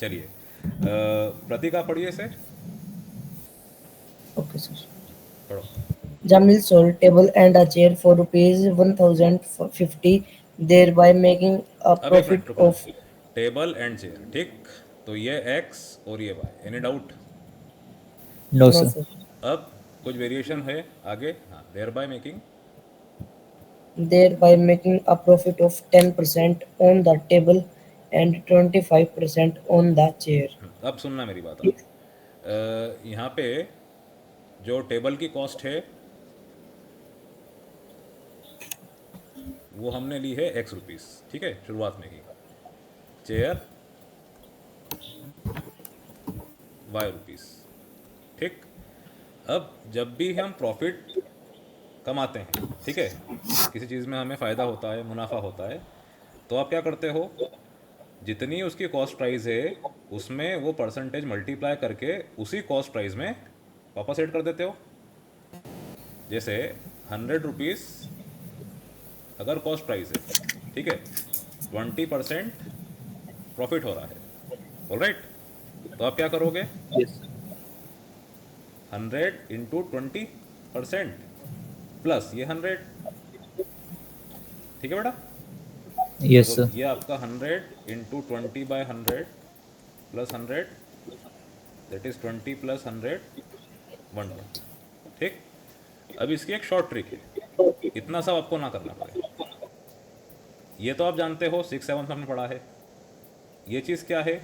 चलिए प्रतीक आप पढ़िए से Okay, sir. पढ़ो। Jamil sold table and a chair for rupees 1050, thereby making a अब एक profit मिनट रुकना, of टेबल एंड चेयर, ठीक। तो ये एक्स और ये Y, any doubt? No, no sir. sir, अब कुछ वेरिएशन है आगे, हाँ, thereby making. thereby making a profit of 10% on the table and 25% on the chair. अब सुनना मेरी बात आप, यहाँ पे जो टेबल की कॉस्ट है वो हमने ली है एक्स रुपीस, ठीक है, शुरुआत में ही। चेयर वाई रुपीस, ठीक। अब जब भी हम प्रॉफिट कमाते हैं, ठीक है, किसी चीज़ में हमें फ़ायदा होता है, मुनाफा होता है, तो आप क्या करते हो, जितनी उसकी कॉस्ट प्राइस है उसमें वो परसेंटेज मल्टीप्लाई करके उसी कॉस्ट प्राइस में वापस ऐड कर देते हो। जैसे 100 रुपीज़ अगर कॉस्ट प्राइस है, ठीक है, 20% प्रॉफिट हो रहा है, ऑलराइट। तो आप क्या करोगे, Yes. 100 × 20% प्लस ये 100, ठीक है बेटा। Yes, तो sir. ये आपका 100 × 20/100 प्लस 100, दैट इज़ 20 प्लस 100, 120, ठीक। अब इसकी एक शॉर्ट ट्रिक है, इतना सब आपको ना करना पड़े। ये तो आप जानते हो, 6 7 में हमने पढ़ा है। ये चीज़ क्या है,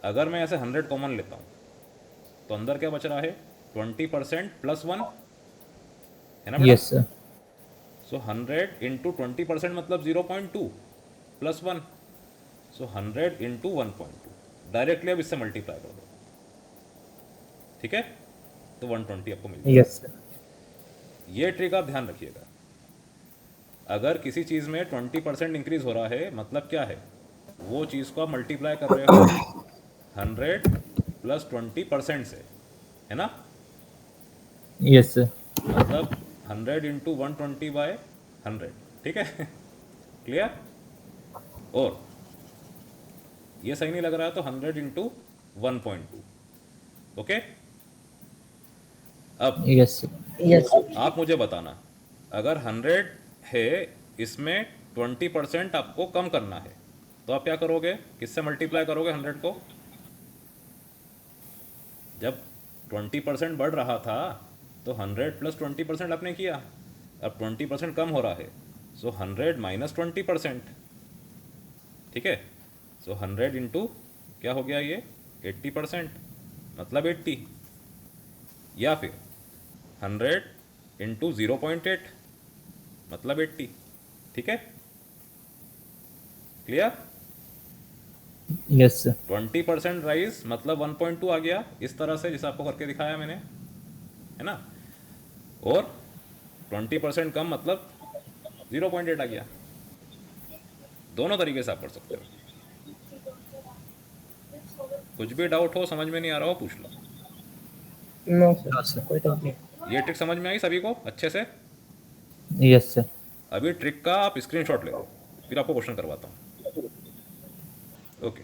अगर मैं ऐसे 100 कॉमन लेता हूँ तो अंदर क्या बच रहा है, 20% प्लस 1, है ना बेटा। Yes, sir. सो 100 × 20% मतलब 0.2 प्लस 1, सो 100 × 1.2, डायरेक्टली अब इससे मल्टीप्लाई कर दो, ठीक है, तो 120 आपको मिल जाएगा। Yes, sir. ये ट्रिक आप ध्यान रखिएगा। अगर किसी चीज़ में 20% इंक्रीज हो रहा है मतलब क्या है, वो चीज़ को आप मल्टीप्लाई कर रहे हो 100 प्लस 20% से, है ना। Yes, sir. मतलब 100 × 120/100, ठीक है। क्लियर। और ये सही नहीं लग रहा है तो 100 × 1.2, ओके। अब Yes, sir. Yes, आप मुझे बताना, अगर 100 है, इसमें 20% आपको कम करना है, तो आप क्या करोगे, किससे मल्टीप्लाई करोगे 100 को। जब 20% बढ़ रहा था तो 100 प्लस 20% आपने किया, अब 20% कम हो रहा है, सो 100 माइनस 20%, ठीक है। सो 100 इंटू क्या हो गया ये, 80%, मतलब 80, या फिर 100 × 0.8 मतलब 80, ठीक है। क्लियर। Yes, sir. 20% राइज मतलब 1.2 आ गया, इस तरह से जिसे आपको करके दिखाया मैंने, है ना। और 20% कम मतलब 0.8 आ गया। दोनों तरीके से आप पढ़ सकते हो। कुछ भी डाउट हो, समझ में नहीं आ रहा हो, पूछ लो। no sir, No, sir. कोई डाउट नहीं। ये ट्रिक समझ में आई सभी को अच्छे से। Yes, sir. अभी ट्रिक का आप स्क्रीनशॉट ले लो, फिर आपको क्वेश्चन करवाता हूँ, ओके।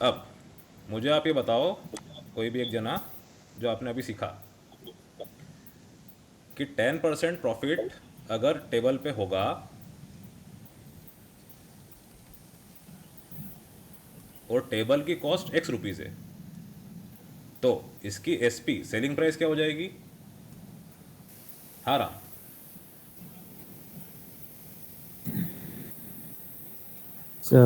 अब मुझे आप ये बताओ, कोई भी एक जना, जो आपने अभी सीखा कि 10% प्रॉफिट अगर टेबल पे होगा और टेबल की कॉस्ट एक्स रुपीज़ है, तो इसकी एसपी सेलिंग प्राइस क्या हो जाएगी। हाँ Ram. So,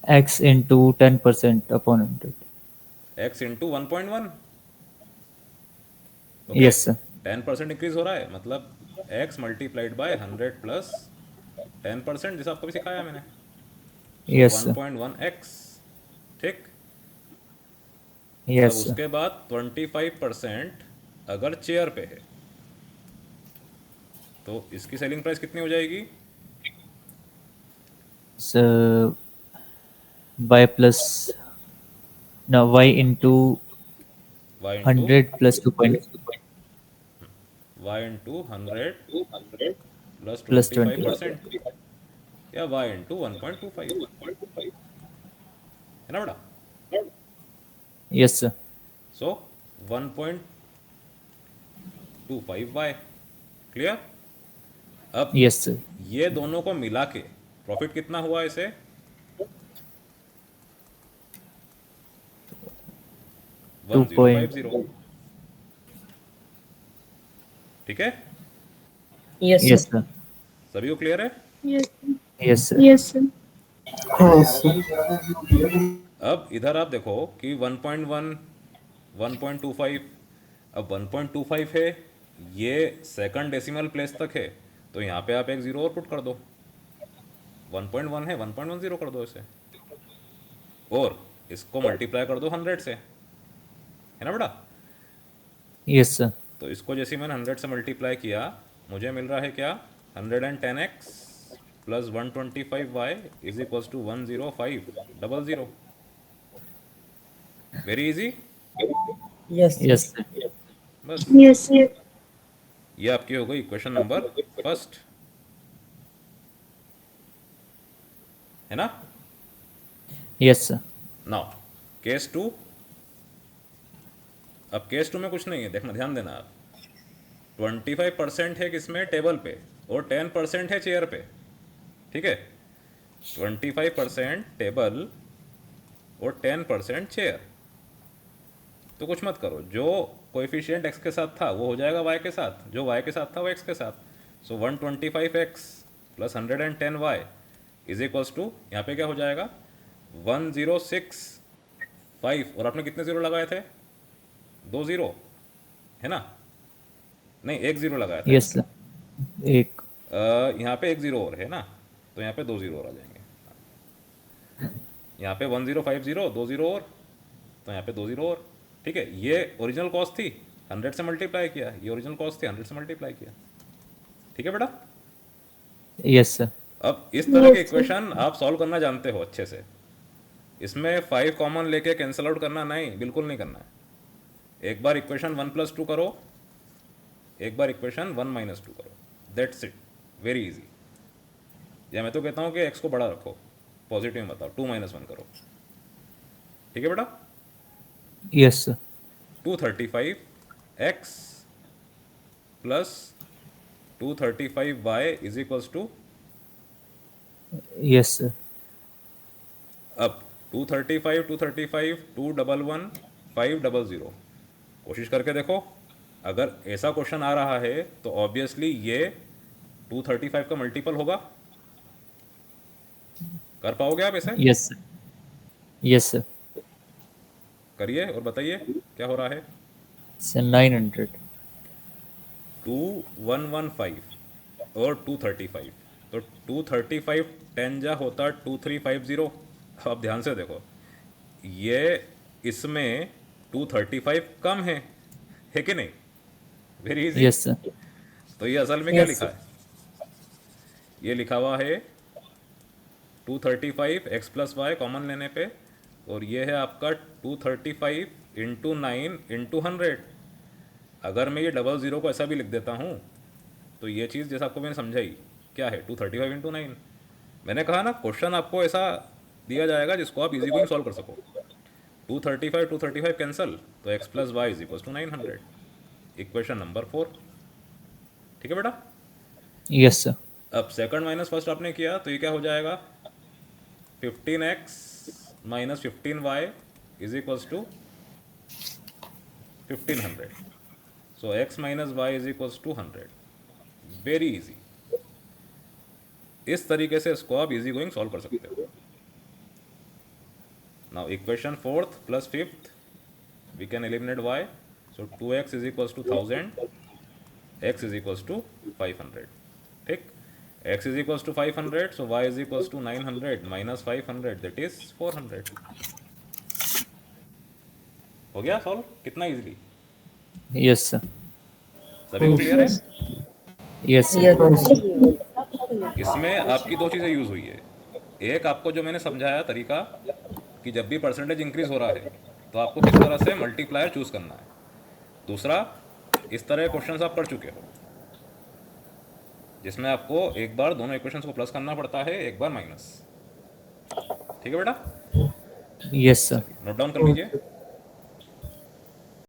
X into 10% upon 100. X into 1.1, okay. Yes, sir. 10% increase हो रहा है मतलब एक्स मल्टीप्लाइड बाय 100 प्लस 10%, जैसा आपको भी सिखाया मैंने, सो Yes, sir. 1.1x, ठीक। अब Yes, sir. उसके बाद 25% अगर चेयर पे है तो इसकी सेलिंग प्राइस कितनी हो जाएगी। So, y plus no y into Y into 100 plus 2 Y into 100 plus plus 25 20. Percent या वाई इंटू 1.25, है ना बेटा। Yes, sir. So 1.25y। Clear? अब Yes, sir. ये दोनों को मिला के प्रॉफिट कितना हुआ इसे? 2 point. 1050। ठीक है, Yes, sir. Yes, sir. सभी को क्लियर है? Yes. Yes, sir. Yes, sir. Yes, sir. अब इधर आप देखो कि 1.1, 1.25, अब 1.25 है, ये सेकंड डेसिमल प्लेस तक है, तो यहाँ पे आप एक ज़ीरो और पुट कर दो। 1.1 है, 1.10 कर दो इसे, और इसको मल्टीप्लाई कर दो 100 से, है ना बेटा? Yes, sir. तो इसको जैसे मैंने 100 से मल्टीप्लाई किया, मुझे मिल रहा है क्या? 110x plus 125y is equals to 10500। Very easy. Yes, sir. Yes, sir. बस Yes, sir. ये आपकी हो गई क्वेश्चन नंबर फर्स्ट, है ना? Yes, sir. Now case two. अब केस टू में कुछ नहीं है, देखना, ध्यान देना आप। 25% है किसमें? टेबल पे, और 10% है चेयर पे। ठीक है, 25% टेबल और 10% चेयर। तो कुछ मत करो, जो कोएफिशिएंट x के साथ था वो हो जाएगा y के साथ, जो y के साथ था वो x के साथ। So 125x plus 110y is equals to, यहाँ पे क्या हो जाएगा? 1065। और आपने कितने ज़ीरो लगाए थे? 2 ज़ीरो, है ना? नहीं, 1 ज़ीरो लगाया था। Yes, sir. एक. यहाँ पे 1 ज़ीरो और है ना, तो यहाँ पे 2 ज़ीरो और आ जाएंगे। यहाँ पे 1050, 2 ज़ीरो और, तो यहाँ पे 2 ज़ीरो और। ठीक है, ये ओरिजिनल कॉस्ट थी, 100 से मल्टीप्लाई किया, ये ओरिजिनल कॉस्ट थी, 100 से मल्टीप्लाई किया। ठीक है बेटा? Yes, sir. अब इस तरह के इक्वेशन आप सॉल्व करना जानते हो अच्छे से। इसमें 5 कॉमन लेके कैंसिल आउट करना नहीं, बिल्कुल नहीं करना है। एक बार इक्वेशन 1+2 करो, एक बार इक्वेशन 1-2 करो, दैट्स इट, वेरी इजी। या मैं तो कहता हूँ कि एक्स को बड़ा रखो, पॉजिटिव में बताओ, 2-1 करो। ठीक है बेटा? Yes, sir. 235x plus 235y is equals to, Yes, sir. अब 235, 235, 211, 500। कोशिश करके देखो, अगर ऐसा क्वेश्चन आ रहा है तो ऑब्वियसली ये 235 का मल्टीपल होगा। कर पाओगे आप ऐसे? Yes, sir. Yes, sir. करिए और बताइए क्या हो रहा है। Sir, 900. 2115 और 235, तो 235 10 जा होता 2350। अब ध्यान से देखो, ये इसमें 235 कम है कि नहीं? Very easy. Yes, sir. तो ये असल में क्या Yes, लिखा sir. है? ये लिखा हुआ है 235 x प्लस वाई कॉमन लेने पे, और ये है आपका 235 इंटू 9 इंटू 100। अगर मैं ये 00 को ऐसा भी लिख देता हूँ तो ये चीज़ जैसा आपको मैंने समझाई क्या है, 235 इंटू 9। मैंने कहा ना, क्वेश्चन आपको ऐसा दिया जाएगा जिसको आप इजी गोइंग सॉल्व कर सको। 235 कैंसल, तो x प्लस Y is equal to 900। Equation number 4। ठीक है बेटा? Yes, sir. अब सेकंड माइनस फर्स्ट आपने किया तो ये क्या हो जाएगा? 15x minus 15y is equals to 1500। So x minus Y is equals to 100। Very easy. इस तरीके से इसको आप इजी गोइंग सॉल्व कर सकते हो। Now equation fourth plus fifth, we can eliminate y। So 2x is equals to 1000, x is equals to 500। ठीक, x is equals to 500, so y is equals to 900 minus 500, that is 400। हो गया solve कितना easily? Yes, sir. सभी को clear है? Yes, sir. Yes, sir. इसमें आपकी दो चीज़ें यूज़ हुई है। एक, आपको जो मैंने समझाया तरीका कि जब भी परसेंटेज इंक्रीज हो रहा है तो आपको किस तरह से मल्टीप्लायर चूज़ करना है। दूसरा, इस तरह क्वेश्चंस आप कर चुके हो जिसमें आपको एक बार दोनों इक्वेशंस को प्लस करना पड़ता है, एक बार माइनस। ठीक है बेटा? Yes, sir. नोट डाउन कर लीजिए।